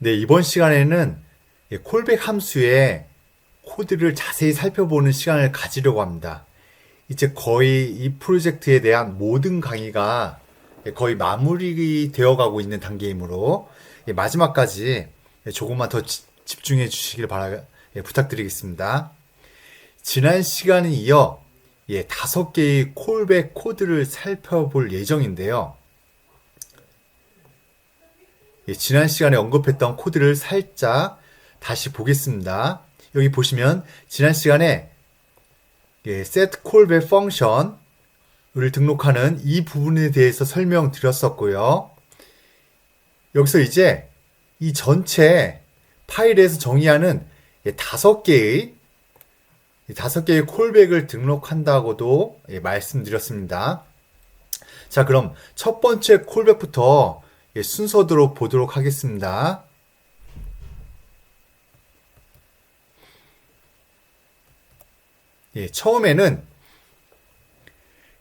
네, 이번 시간에는 콜백 함수의 코드를 자세히 살펴보는 시간을 가지려고 합니다. 이제 거의 이 프로젝트에 대한 모든 강의가 거의 마무리되어 가고 있는 단계이므로 마지막까지 조금만 더 집중해 주시길 부탁드리겠습니다. 지난 시간에 이어 5개의 콜백 코드를 살펴볼 예정인데요. 지난 시간에 언급했던 코드를 살짝 다시 보겠습니다. 여기 보시면 지난 시간에 set callback function을 등록하는 이 부분에 대해서 설명드렸었고요. 여기서 이제 이 전체 파일에서 정의하는 5개의 콜백을 등록한다고도 말씀드렸습니다. 자, 그럼 첫 번째 콜백부터 순서대로 보도록 하겠습니다. 처음에는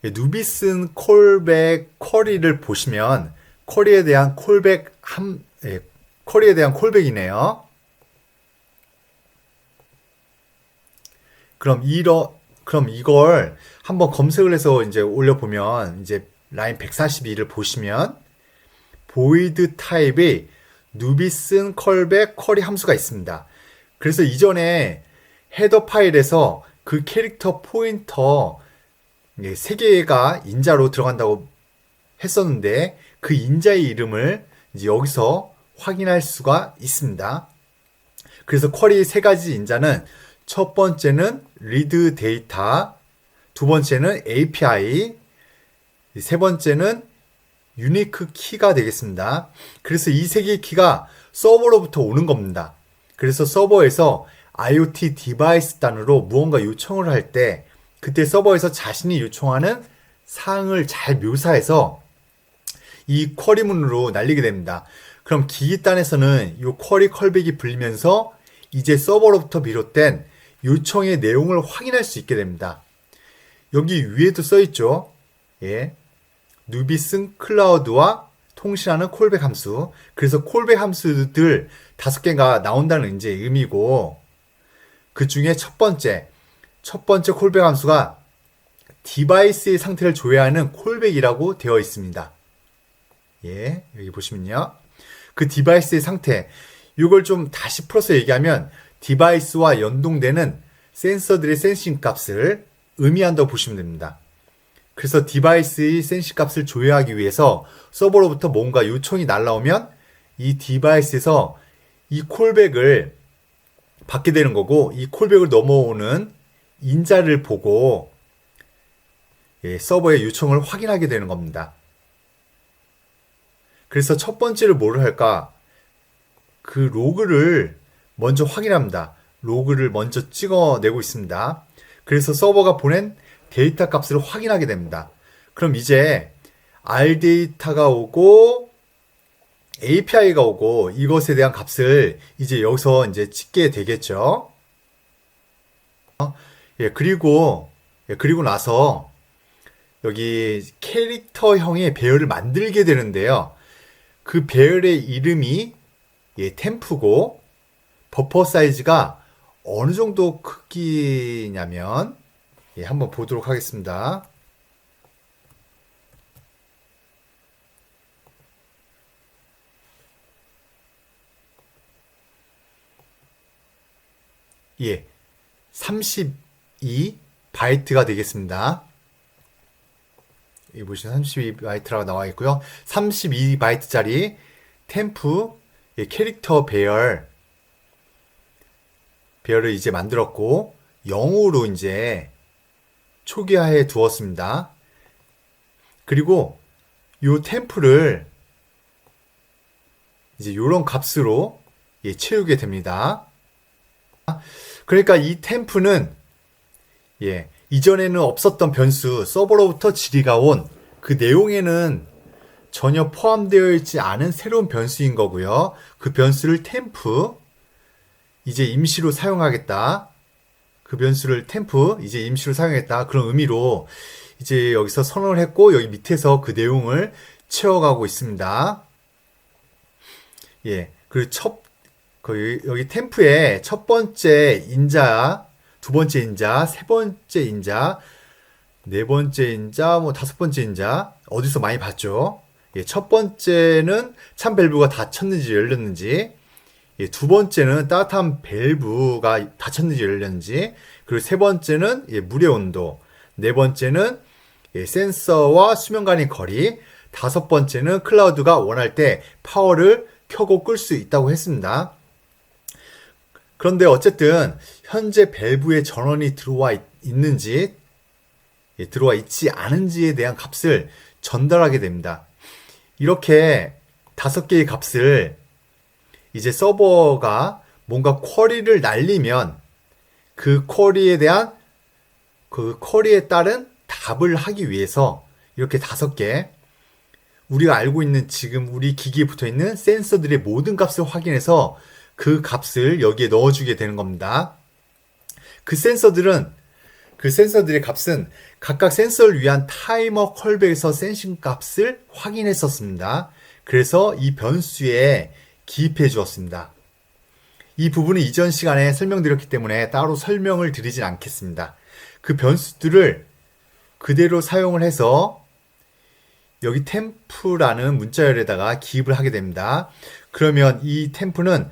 누비슨 콜백 쿼리를 보시면 쿼리에 대한 콜백이네요. 그럼 이걸 한번 검색을 해서 이제 올려보면 이제 라인 142를 보시면 void 타입의 누비슨 컬백 쿼리 함수가 있습니다. 그래서 이전에 헤더 파일에서 그 캐릭터 포인터 3개가 인자로 들어간다고 했었는데 그 인자의 이름을 이제 여기서 확인할 수가 있습니다. 그래서 쿼리 3가지 인자는 첫 번째는 read data, 두 번째는 API, 세 번째는 유니크 키가 되겠습니다. 그래서 이 3개의 키가 서버로부터 오는 겁니다. 그래서 서버에서 IoT 디바이스 단으로 무언가 요청을 할 때 그때 서버에서 자신이 요청하는 사항을 잘 묘사해서 이 쿼리문으로 날리게 됩니다. 그럼 기기 단에서는 이 쿼리 컬백이 불리면서 이제 서버로부터 비롯된 요청의 내용을 확인할 수 있게 됩니다. 여기 위에도 써있죠. 누비슨 클라우드와 통신하는 콜백 함수. 그래서 콜백 함수들 5개가 나온다는 이제 의미고, 그 중에 첫 번째 콜백 함수가 디바이스의 상태를 조회하는 콜백이라고 되어 있습니다. 여기 보시면요. 그 디바이스의 상태, 이걸 좀 다시 풀어서 얘기하면 디바이스와 연동되는 센서들의 센싱 값을 의미한다고 보시면 됩니다. 그래서 디바이스의 센싱 값을 조회하기 위해서 서버로부터 뭔가 요청이 날라오면 이 디바이스에서 이 콜백을 받게 되는 거고, 이 콜백을 넘어오는 인자를 보고 서버의 요청을 확인하게 되는 겁니다. 그래서 첫 번째로 뭐를 할까? 그 로그를 먼저 확인합니다. 로그를 먼저 찍어내고 있습니다. 그래서 서버가 보낸 데이터 값을 확인하게 됩니다. 그럼 이제 RData가 오고 API가 오고 이것에 대한 값을 이제 여기서 이제 찍게 되겠죠. 그리고 나서 여기 캐릭터형의 배열을 만들게 되는데요. 그 배열의 이름이 템프고 버퍼 사이즈가 어느 정도 크기냐면 한번 보도록 하겠습니다. 예, 32 바이트가 되겠습니다. 여기 보시면 32 바이트라고 나와 있고요. 32 바이트짜리 템프 캐릭터 배열을 이제 만들었고 0으로 이제 초기화해 두었습니다. 그리고 이 템플을 이제 이런 값으로 채우게 됩니다. 그러니까 이 템플은 이전에는 없었던 변수, 서버로부터 질의가 온 그 내용에는 전혀 포함되어 있지 않은 새로운 변수인 거고요. 그 변수를 템프 이제 임시로 사용하겠다. 그 변수를 템프 이제 임시로 사용했다. 그런 의미로 이제 여기서 선언을 했고 여기 밑에서 그 내용을 채워가고 있습니다. 그리고 여기 템프에 첫 번째 인자, 두 번째 인자, 세 번째 인자, 네 번째 인자, 뭐 다섯 번째 인자 어디서 많이 봤죠? 예, 첫 번째는 찬 밸브가 닫혔는지 열렸는지, 예, 두 번째는 따뜻한 밸브가 닫혔는지 열렸는지, 그리고 세 번째는 예, 물의 온도, 네 번째는 예, 센서와 수면 간의 거리, 다섯 번째는 클라우드가 원할 때 파워를 켜고 끌 수 있다고 했습니다. 그런데 어쨌든 현재 밸브에 전원이 있는지 들어와 있지 않은지에 대한 값을 전달하게 됩니다. 이렇게 5개의 값을 이제 서버가 뭔가 쿼리를 날리면 그 쿼리에 따른 답을 하기 위해서 이렇게 5개, 우리가 알고 있는 지금 우리 기기에 붙어 있는 센서들의 모든 값을 확인해서 그 값을 여기에 넣어주게 되는 겁니다. 그 센서들의 값은 각각 센서를 위한 타이머 컬백에서 센싱 값을 확인했었습니다. 그래서 이 변수에 기입해 주었습니다. 이 부분은 이전 시간에 설명드렸기 때문에 따로 설명을 드리진 않겠습니다. 그 변수들을 그대로 사용을 해서 여기 템프라는 문자열에다가 기입을 하게 됩니다. 그러면 이 템프라는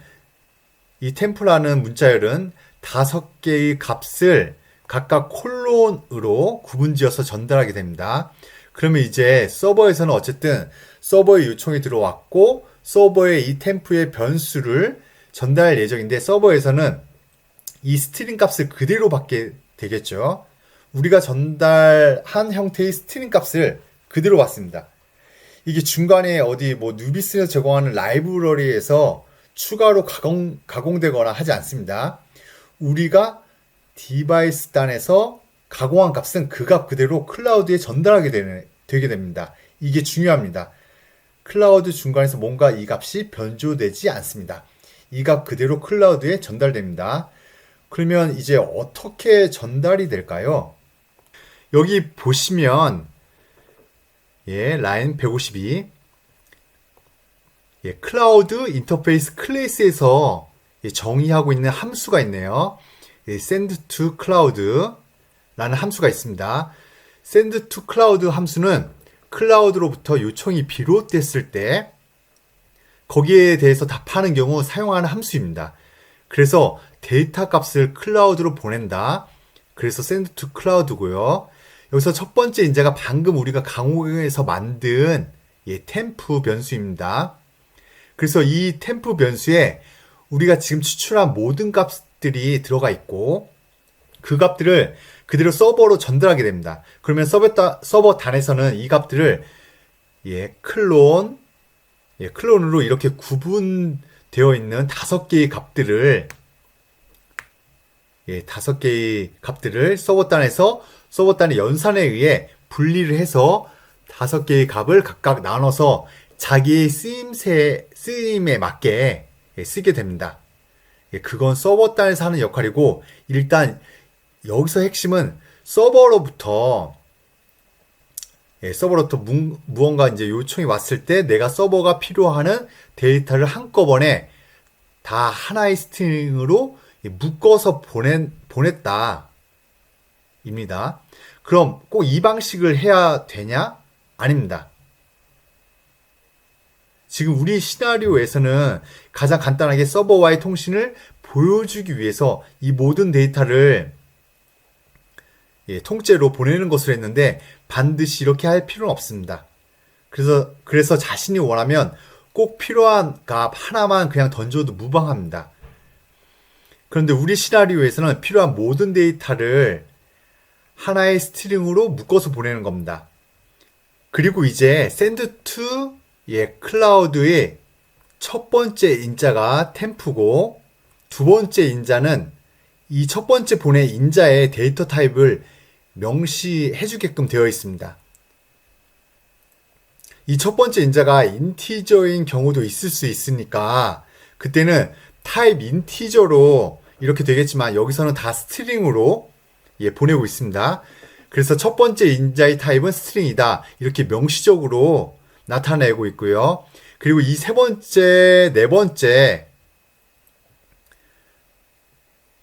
문자열은 5개의 값을 각각 콜론으로 구분지어서 전달하게 됩니다. 그러면 이제 서버에서는 어쨌든 서버의 요청이 들어왔고 서버에 이 템프의 변수를 전달할 예정인데 서버에서는 이 스트링 값을 그대로 받게 되겠죠. 우리가 전달한 형태의 스트링 값을 그대로 받습니다. 이게 중간에 어디 뭐 누비스에서 제공하는 라이브러리에서 추가로 가공되거나 하지 않습니다. 우리가 디바이스 단에서 가공한 값은 그 값 그대로 클라우드에 전달하게 되게 됩니다. 이게 중요합니다. 클라우드 중간에서 뭔가 이 값이 변조되지 않습니다. 이 값 그대로 클라우드에 전달됩니다. 그러면 이제 어떻게 전달이 될까요? 여기 보시면 예, 라인 152 예, 클라우드 인터페이스 클래스에서 예, 정의하고 있는 함수가 있네요. 예, send to cloud라는 함수가 있습니다. send to cloud 함수는 클라우드로부터 요청이 비롯됐을 때 거기에 대해서 답하는 경우 사용하는 함수입니다. 그래서 데이터 값을 클라우드로 보낸다. 그래서 send to cloud고요. 여기서 첫 번째 인자가 방금 우리가 강호에서 만든 예, 템프 변수입니다. 그래서 이 템프 변수에 우리가 지금 추출한 모든 값들이 들어가 있고 그 값들을 그대로 서버로 전달하게 됩니다. 그러면 서버 단에서는 이 값들을 예, 클론으로 이렇게 구분되어 있는 5개의 값들을 예, 5개의 값들을 서버 단의 연산에 의해 분리를 해서 5개의 값을 각각 나눠서 자기의 쓰임에 맞게 예, 쓰게 됩니다. 예, 그건 서버 단에서 하는 역할이고 일단 여기서 핵심은 서버로부터 무언가 이제 요청이 왔을 때 내가 서버가 필요하는 데이터를 한꺼번에 다 하나의 스트링으로 묶어서 보냈다. 입니다. 그럼 꼭 이 방식을 해야 되냐? 아닙니다. 지금 우리 시나리오에서는 가장 간단하게 서버와의 통신을 보여주기 위해서 이 모든 데이터를 예, 통째로 보내는 것으로 했는데 반드시 이렇게 할 필요는 없습니다. 그래서 자신이 원하면 꼭 필요한 값 하나만 그냥 던져도 무방합니다. 그런데 우리 시나리오에서는 필요한 모든 데이터를 하나의 스트링으로 묶어서 보내는 겁니다. 그리고 이제 send to 예, 클라우드의 첫 번째 인자가 템프고 두 번째 인자는 이 첫 번째 보낸 인자의 데이터 타입을 명시해 주게끔 되어 있습니다. 이 첫 번째 인자가 인티저인 경우도 있을 수 있으니까 그때는 타입 인티저로 이렇게 되겠지만 여기서는 다 스트링으로 예, 보내고 있습니다. 그래서 첫 번째 인자의 타입은 스트링이다. 이렇게 명시적으로 나타내고 있고요. 그리고 이 세 번째, 네 번째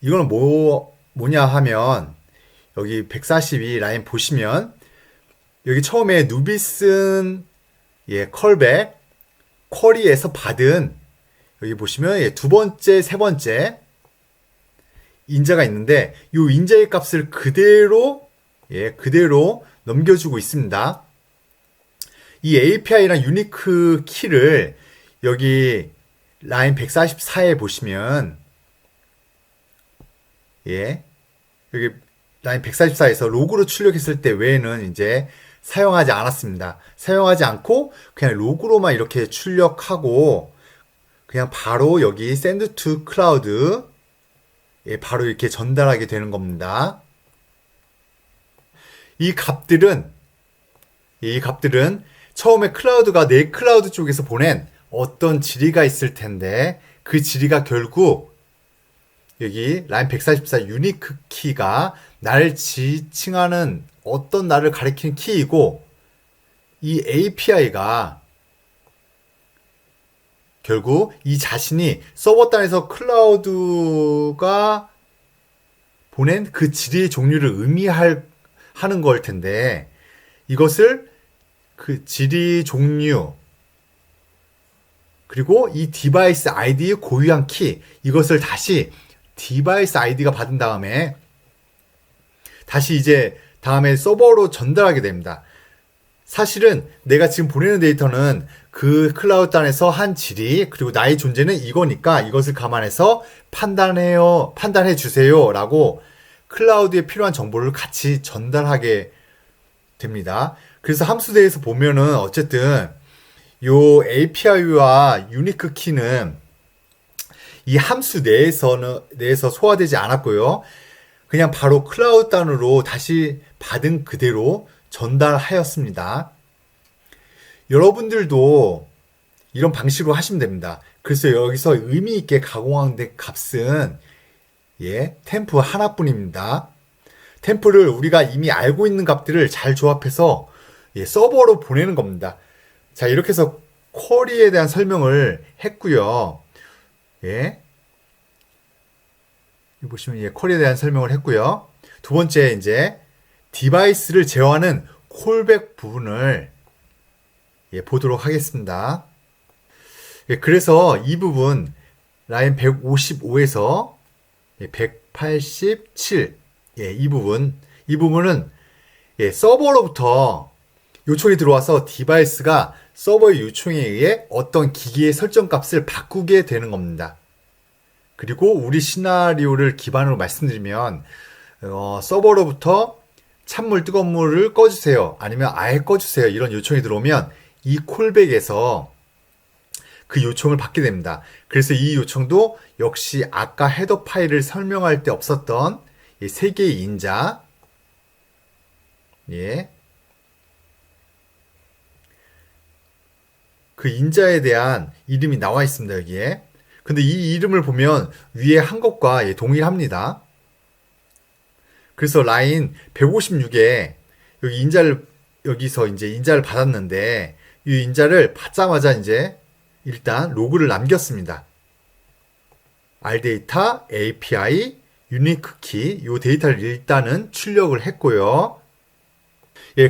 이거는 뭐냐 하면 여기 142 라인 보시면 여기 처음에 누비슨 컬백 쿼리에서 받은 여기 보시면 두 번째, 세 번째 인자가 있는데 이 인자의 값을 그대로 그대로 넘겨주고 있습니다. 이 API랑 유니크 키를 여기 라인 144에 보시면 여기 라인 144에서 로그로 출력했을 때 외에는 이제 사용하지 않았습니다. 사용하지 않고 그냥 로그로만 이렇게 출력하고 그냥 바로 여기 send to cloud 바로 이렇게 전달하게 되는 겁니다. 이 값들은 처음에 클라우드가 내 클라우드 쪽에서 보낸 어떤 지리가 있을 텐데 그 지리가 결국 여기 라인 144 유니크 키가 나를 지칭하는 어떤 나를 가리키는 키이고 이 API가 결국 이 자신이 서버 단에서 클라우드가 보낸 그 지리의 종류를 하는 걸 텐데 이것을 그 지리 종류 그리고 이 디바이스 아이디의 고유한 키 이것을 다시 디바이스 아이디가 받은 다음에 다시 이제 다음에 서버로 전달하게 됩니다. 사실은 내가 지금 보내는 데이터는 그 클라우드 단에서 한 지리 그리고 나의 존재는 이거니까 이것을 감안해서 판단해 주세요 라고 클라우드에 필요한 정보를 같이 전달하게 됩니다. 그래서 함수대에서 보면은 어쨌든 요 API와 유니크 키는 이 함수 내에서 소화되지 않았고요. 그냥 바로 클라우드 단으로 다시 받은 그대로 전달하였습니다. 여러분들도 이런 방식으로 하시면 됩니다. 그래서 여기서 의미 있게 가공한 값은 템프 하나뿐입니다. 템프를 우리가 이미 알고 있는 값들을 잘 조합해서 서버로 보내는 겁니다. 자, 이렇게 해서 쿼리에 대한 설명을 했고요. 여기 보시면 쿼리에 대한 설명을 했고요. 두 번째 이제 디바이스를 제어하는 콜백 부분을 보도록 하겠습니다. 그래서 이 부분 라인 155에서 187 이 부분은 서버로부터 요청이 들어와서 디바이스가 서버의 요청에 의해 어떤 기기의 설정 값을 바꾸게 되는 겁니다. 그리고 우리 시나리오를 기반으로 말씀드리면 서버로부터 찬물 뜨거운 물을 꺼주세요 아니면 아예 꺼주세요 이런 요청이 들어오면 이 콜백에서 그 요청을 받게 됩니다. 그래서 이 요청도 역시 아까 헤더 파일을 설명할 때 없었던 이 세 개의 인자 그 인자에 대한 이름이 나와 있습니다. 여기에. 근데 이 이름을 보면 위에 한 것과 동일합니다. 그래서 라인 156에 여기서 이제 인자를 받았는데 이 인자를 받자마자 이제 일단 로그를 남겼습니다. RData, API, 유니크 키, 이 데이터를 일단은 출력을 했고요.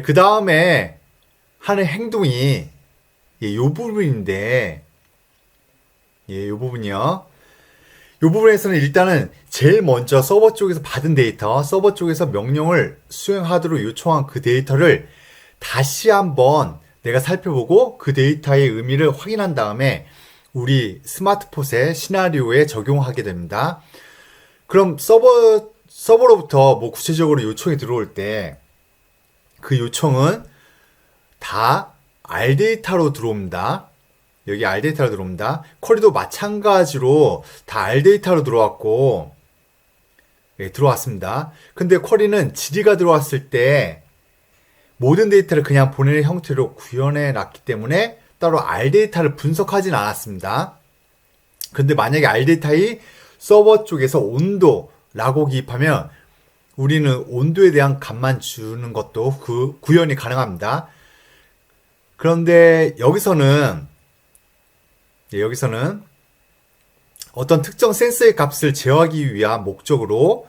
그 다음에 하는 행동이 이 부분인데, 이 부분이요. 이 부분에서는 일단은 제일 먼저 서버 쪽에서 받은 데이터, 서버 쪽에서 명령을 수행하도록 요청한 그 데이터를 다시 한번 내가 살펴보고 그 데이터의 의미를 확인한 다음에 우리 스마트폿의 시나리오에 적용하게 됩니다. 그럼 서버로부터 뭐 구체적으로 요청이 들어올 때 그 요청은 다 RData로 들어옵니다. 여기 RData로 들어옵니다. 쿼리도 마찬가지로 다 RData로 들어왔고 들어왔습니다. 근데 쿼리는 지리가 들어왔을 때 모든 데이터를 그냥 보내는 형태로 구현해 놨기 때문에 따로 RData를 분석하진 않았습니다. 근데 만약에 RData의 서버 쪽에서 온도라고 기입하면 우리는 온도에 대한 값만 주는 것도 구현이 가능합니다. 그런데 여기서는 어떤 특정 센서의 값을 제어하기 위한 목적으로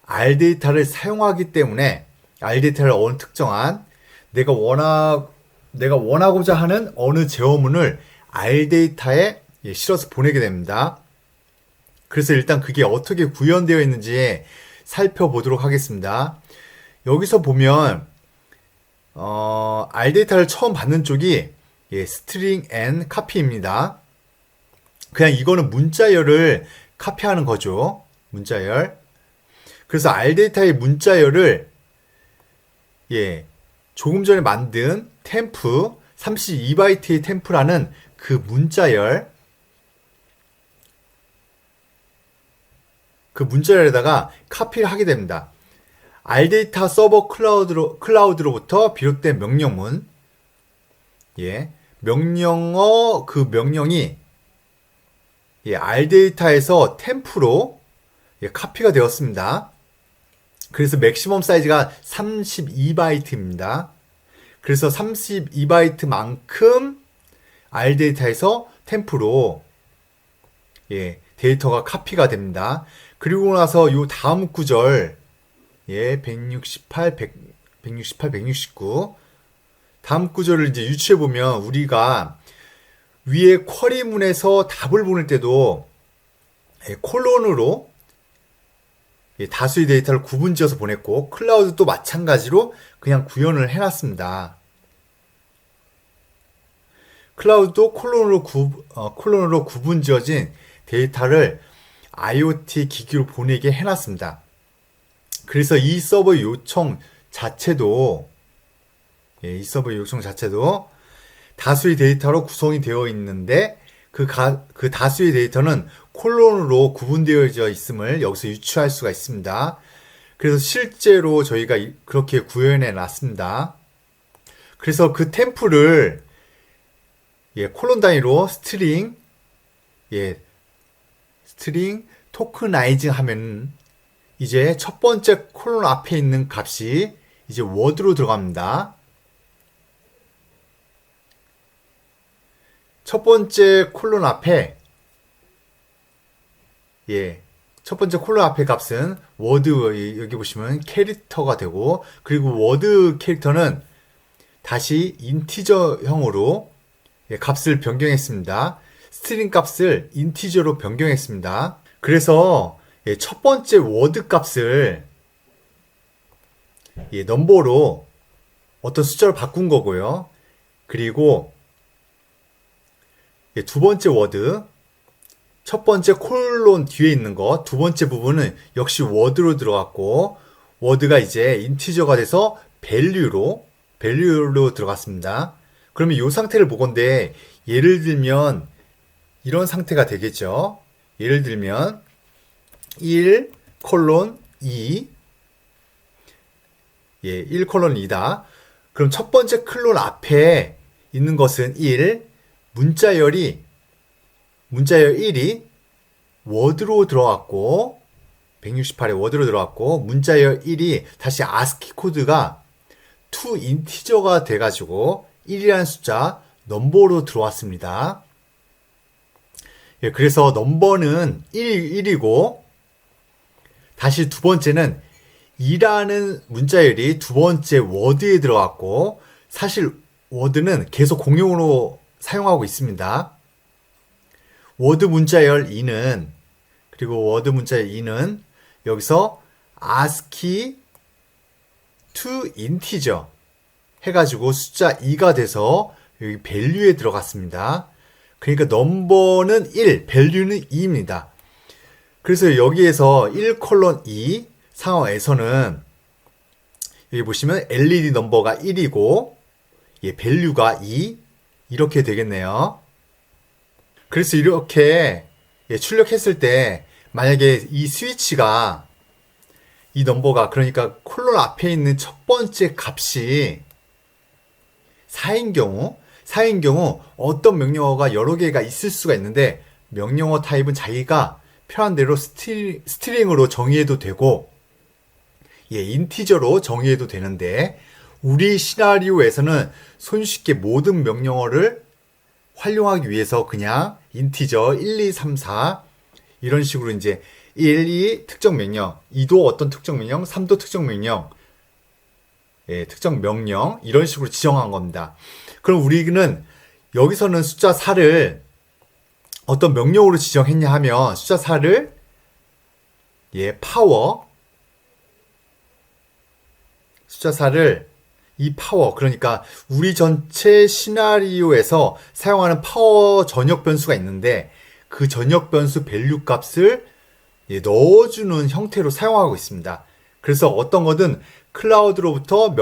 R 데이터를 사용하기 때문에 R 데이터를 어느 특정한 내가 원하고자 하는 어느 제어문을 R 데이터에 실어서 보내게 됩니다. 그래서 일단 그게 어떻게 구현되어 있는지 살펴보도록 하겠습니다. 여기서 보면 R 데이터를 처음 받는 쪽이 string and copy입니다. 그냥 이거는 문자열을 카피하는 거죠. 문자열. 그래서 R 데이터의 문자열을 조금 전에 만든 템프 32바이트의 템프라는 그 문자열에다가 카피를 하게 됩니다. R 데이터 서버 클라우드로부터 비롯된 명령문, 명령어 그 명령이 R 데이터에서 템프로 카피가 되었습니다. 그래서 맥시멈 사이즈가 32바이트입니다. 그래서 32바이트만큼 R 데이터에서 템프로 데이터가 카피가 됩니다. 그리고 나서 요 다음 구절 168, 169 다음 구절을 이제 유추해 보면 우리가 위에 쿼리문에서 답을 보낼 때도 콜론으로 다수의 데이터를 구분지어서 보냈고 클라우드도 마찬가지로 그냥 구현을 해놨습니다. 클라우드도 콜론으로 구분지어진 데이터를 IoT 기기로 보내게 해놨습니다. 그래서 이 서버 요청 자체도 다수의 데이터로 구성이 되어 있는데 그 다수의 데이터는 콜론으로 구분되어져 있음을 여기서 유추할 수가 있습니다. 그래서 실제로 저희가 그렇게 구현해 놨습니다. 그래서 그 템플을 콜론 단위로 스트링 토크나이징 하면 이제 첫 번째 콜론 앞에 있는 값이 이제 워드로 들어갑니다. 첫 번째 콜론 앞에 값은 워드, 여기 보시면 캐릭터가 되고, 그리고 워드 캐릭터는 다시 인티저형으로 값을 변경했습니다. 스트링 값을 인티저로 변경했습니다. 그래서 첫 번째 워드 값을 넘버로 어떤 숫자로 바꾼 거고요. 그리고 두 번째 워드, 첫 번째 콜론 뒤에 있는 거, 두 번째 부분은 역시 워드로 들어갔고, 워드가 이제 인티저가 돼서 밸류로 들어갔습니다. 그러면 이 상태를 보건데, 예를 들면 이런 상태가 되겠죠. 예를 들면 1 콜론 2 1 콜론 2다. 그럼 첫 번째 콜론 앞에 있는 것은 1, 문자열 1이 워드로 들어갔고 168에 워드로 들어갔고 문자열 1이 다시 ASCII 코드가 to 인티저가 돼가지고 1이라는 숫자 넘버로 들어왔습니다. 그래서 넘버는 1이고 다시 두 번째는 2라는 문자열이 두 번째 워드에 들어갔고 사실 워드는 계속 공용으로 사용하고 있습니다. 워드 문자열 2는 여기서 ASCII to integer 해가지고 숫자 2가 돼서 여기 밸류에 들어갔습니다. 그러니까 넘버는 1, 밸류는 2입니다. 그래서 여기에서 1 콜론 2 상황에서는 여기 보시면 LED 넘버가 1이고 밸류가 2 이렇게 되겠네요. 그래서 이렇게 출력했을 때 만약에 이 스위치가 이 넘버가 그러니까 콜론 앞에 있는 첫 번째 값이 4인 경우 어떤 명령어가 여러 개가 있을 수가 있는데 명령어 타입은 자기가 편한 대로 스트링으로 정의해도 되고 인티저로 정의해도 되는데 우리 시나리오에서는 손쉽게 모든 명령어를 활용하기 위해서 그냥 인티저 1, 2, 3, 4 이런 식으로 이제 1, 2 특정 명령, 2도 어떤 특정 명령, 3도 특정 명령, 예, 특정 명령 이런 식으로 지정한 겁니다. 그럼 우리는 여기서는 숫자 4를 어떤 명령으로 지정했냐 하면 숫자 4를 예, 숫자 4를 이 파워, 그러니까 우리 전체 시나리오에서 사용하는 파워 전역 변수가 있는데 그 전역 변수 밸류 값을 예, 넣어주는 형태로 사용하고 있습니다. 그래서 어떤 거든 클라우드로부터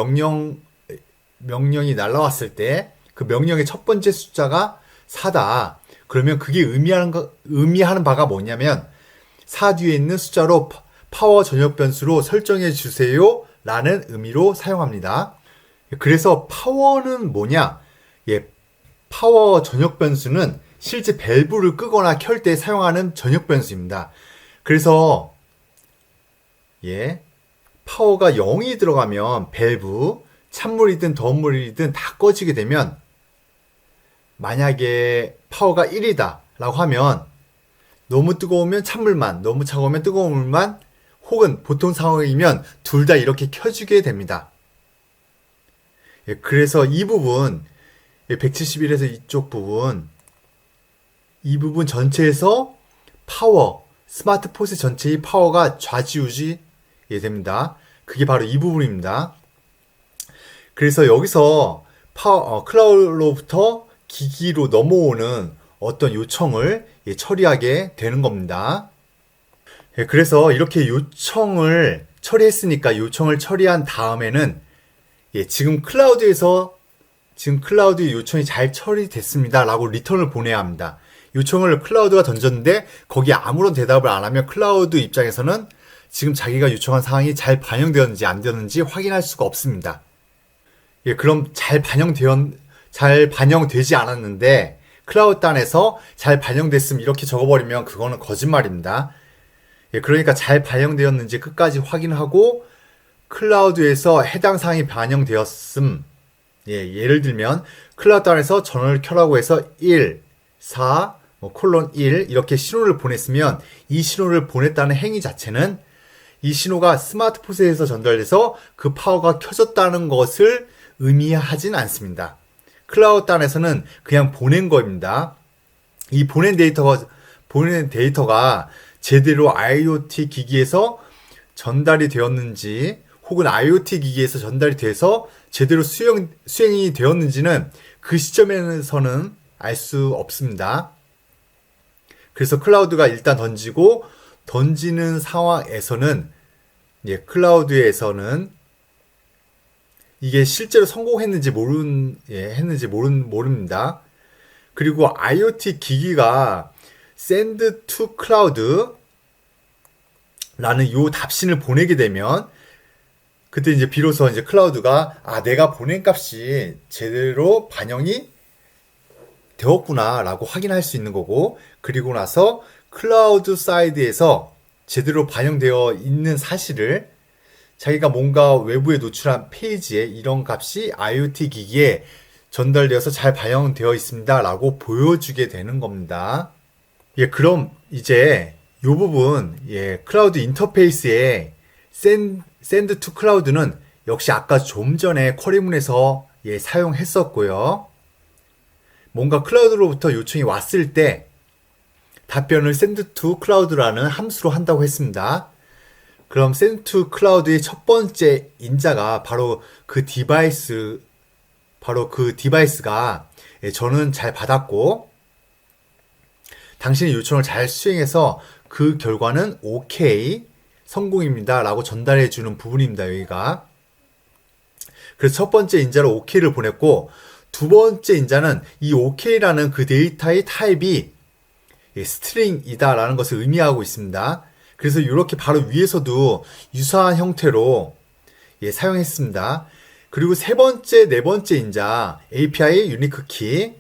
명령이 날라왔을 때 그 명령의 첫 번째 숫자가 4다. 그러면 그게 의미하는 바가 뭐냐면 4 뒤에 있는 숫자로 파워 전역 변수로 설정해 주세요 라는 의미로 사용합니다. 그래서 파워는 뭐냐? 예, 파워 전역 변수는 실제 밸브를 끄거나 켤 때 사용하는 전역 변수입니다. 그래서 예, 파워가 0이 들어가면 밸브, 찬물이든 더운물이든 다 꺼지게 되면 만약에 파워가 1이다 라고 하면 너무 뜨거우면 찬물만, 너무 차가우면 뜨거운 물만, 혹은 보통 상황이면 둘 다 이렇게 켜지게 됩니다. 예, 그래서 이 부분 171에서 이쪽 부분 이 부분 전체에서 파워 스마트 포스 전체의 파워가 좌지우지 됩니다. 그게 바로 이 부분입니다. 그래서 여기서 클라우드로부터 기기로 넘어오는 어떤 요청을 처리하게 되는 겁니다. 예, 그래서 이렇게 요청을 처리했으니까 요청을 처리한 다음에는 예, 지금 클라우드 요청이 잘 처리됐습니다 라고 리턴을 보내야 합니다. 요청을 클라우드가 던졌는데 거기에 아무런 대답을 안 하면 클라우드 입장에서는 지금 자기가 요청한 사항이 잘 반영되었는지 안 되었는지 확인할 수가 없습니다. 예, 그럼 잘 반영되지 않았는데 클라우드 단에서 잘 반영됐음 이렇게 적어버리면 그거는 거짓말입니다. 예, 그러니까 잘 반영되었는지 끝까지 확인하고 클라우드에서 해당 사항이 반영되었음. 예, 예를 들면 클라우드 안에서 전원을 켜라고 해서 1, 4, 콜론 1 이렇게 신호를 보냈으면 이 신호를 보냈다는 행위 자체는 이 신호가 스마트 포스에서 전달돼서 그 파워가 켜졌다는 것을 의미하진 않습니다. 클라우드 안에서는 그냥 보낸 겁니다. 이 보낸 데이터가 제대로 IoT 기기에서 전달이 되었는지 혹은 IoT 기기에서 전달이 돼서 제대로 수행이 되었는지는 그 시점에서는 알 수 없습니다. 그래서 클라우드가 일단 던지는 상황에서는 예, 클라우드에서는 이게 실제로 성공했는지 모릅니다. 그리고 IoT 기기가 send to cloud 라는 요 답신을 보내게 되면 그때 이제 비로소 이제 클라우드가 내가 보낸 값이 제대로 반영이 되었구나 라고 확인할 수 있는 거고, 그리고 나서 클라우드 사이드에서 제대로 반영되어 있는 사실을 자기가 뭔가 외부에 노출한 페이지에 이런 값이 IoT 기기에 전달되어서 잘 반영되어 있습니다 라고 보여주게 되는 겁니다. 예, 그럼 이제 요 부분, 예, 클라우드 인터페이스에 send to cloud는 역시 아까 좀 전에 쿼리문에서 예, 사용했었고요. 뭔가 클라우드로부터 요청이 왔을 때 답변을 send to cloud라는 함수로 한다고 했습니다. 그럼 send to cloud의 첫 번째 인자가 바로 그 디바이스가 예, 저는 잘 받았고 당신의 요청을 잘 수행해서 그 결과는 OK 성공입니다 라고 전달해 주는 부분입니다. 여기가. 그래서 첫 번째 인자로 OK를 보냈고 두 번째 인자는 이 OK라는 그 데이터의 타입이 스트링이다 라는 것을 의미하고 있습니다. 그래서 이렇게 바로 위에서도 유사한 형태로 사용했습니다. 그리고 세 번째, 네 번째 인자 API 유니크 키,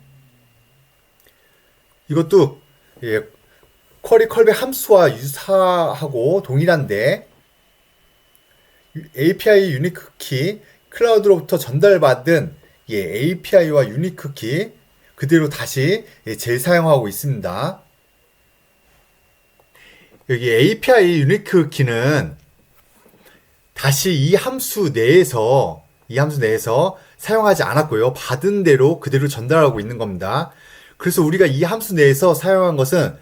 이것도 쿼리 컬백 함수와 유사하고 동일한데 API 유니크 키, 클라우드로부터 전달받은 API와 유니크 키 그대로 다시 재사용하고 있습니다. 여기 API 유니크 키는 다시 이 함수 내에서 사용하지 않았고요. 받은 대로 그대로 전달하고 있는 겁니다. 그래서 우리가 이 함수 내에서 사용한 것은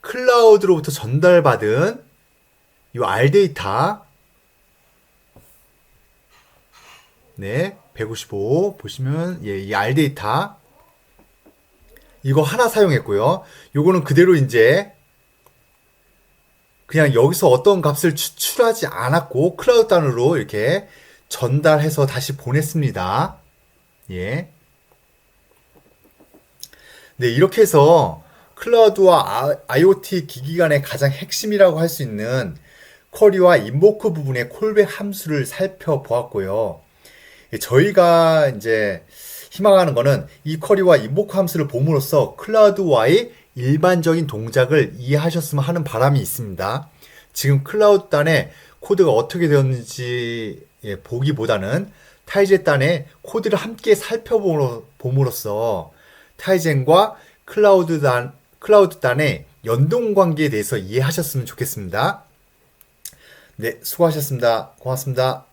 클라우드로부터 전달받은 이 R 데이터, 네, 155 보시면 예, 이 R 데이터 이거 하나 사용했고요. 요거는 그대로 이제 그냥 여기서 어떤 값을 추출하지 않았고 클라우드 단으로 이렇게 전달해서 다시 보냈습니다. 예. 네, 이렇게 해서 클라우드와 IoT 기기 간의 가장 핵심이라고 할 수 있는 쿼리와 인보크 부분의 콜백 함수를 살펴보았고요. 저희가 이제 희망하는 거는 이 쿼리와 인보크 함수를 봄으로써 클라우드와의 일반적인 동작을 이해하셨으면 하는 바람이 있습니다. 지금 클라우드 단의 코드가 어떻게 되었는지 보기보다는 타이젠 단의 코드를 함께 살펴봄으로써 타이젠과 클라우드 단의 연동 관계에 대해서 이해하셨으면 좋겠습니다. 네, 수고하셨습니다. 고맙습니다.